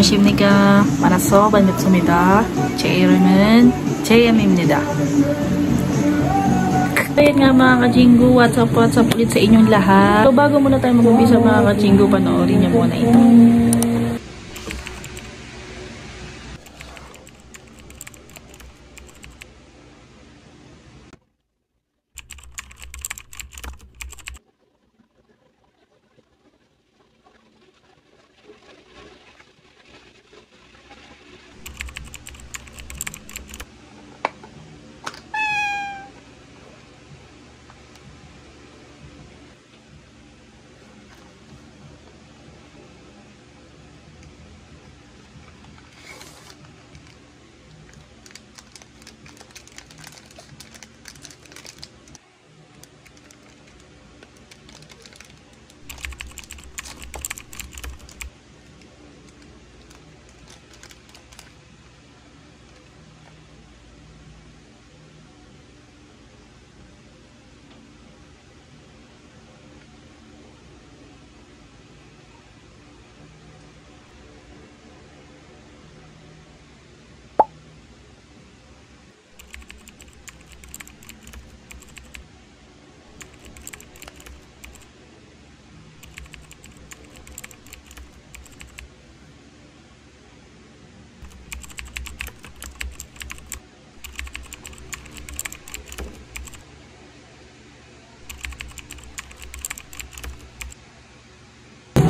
안녕하십니까. 만나서 반갑습니다. 제 이름은 JM입니다. Ayan nga mga ka-Jingu, what's up ulit sa inyong lahat. So bago muna tayo mag-umpisa mga ka-Jingu, panoorin niyo muna ito.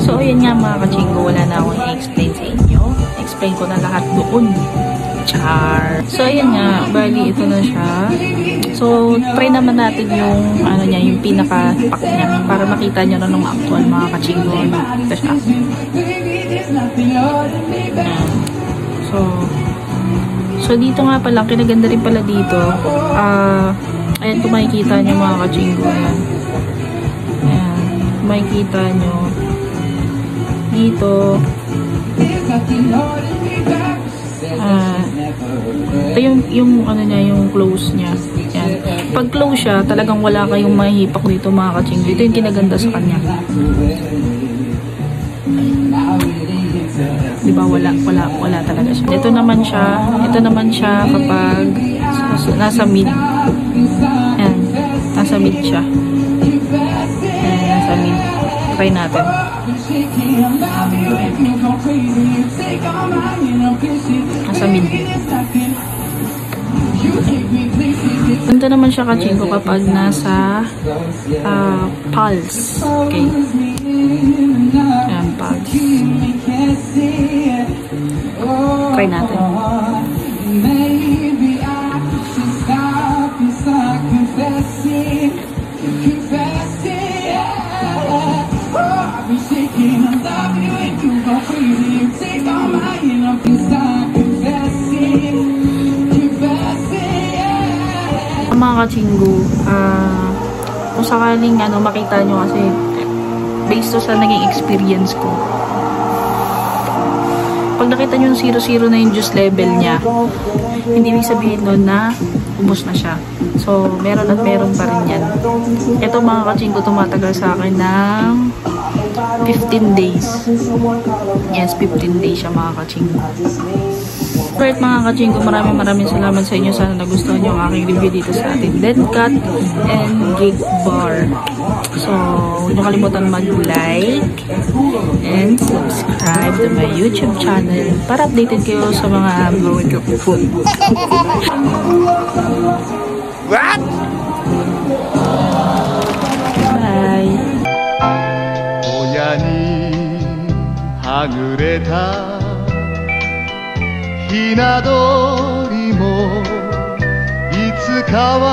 So, ayan nga mga ka-Jingu, wala na akong i-explain sa inyo. Explain ko na lahat doon. Char! So, ayan nga, bali ito na siya. So, try naman natin yung, ano niya, yung pinaka-pack niya para makita nyo na nung actual mga ka-Jingu. Ito siya. So, dito nga pala, kinaganda rin pala dito. Ayan, kung makikita nyo mga ka-Jingu. Ayan. Kung makikita nyo. Dito ito yung ano niya, yung close niya. Yan. Pag close siya, talagang wala kayong mahihipak dito mga ka-Jingu. Ito yung kinaganda sa kanya. Diba wala talaga siya. Ito naman siya kapag nasa mid. Yan. Nasa mid siya. Yan, nasa mid. Try natin. Nasa mid. Punta naman siya ka-Jingu kapag nasa pulse. Okay. Ayan, pulse. Try natin. Mga ka-Jingu, kung sakaling makita nyo kasi based to sa naging experience ko, pag nakita nyo yung 0-0 na yung juice level niya, hindi ibig sabihin nun na ubos na siya. So, meron at meron pa rin yan. Ito mga ka-Jingu, tumatagal sa akin ng 15 days. Yes, 15 days siya mga ka-Jingu. Alright mga ka-Jingu, maraming salamat sa inyo. Sana nagustuhan nyo ang aking review dito sa ating Deadcat and Gig Bar. So, huwag nyo kalimutan mag-like and subscribe to my YouTube channel para updated kayo sa mga mga food. What? Bye! 親にはぐれたひな鳥もいつかは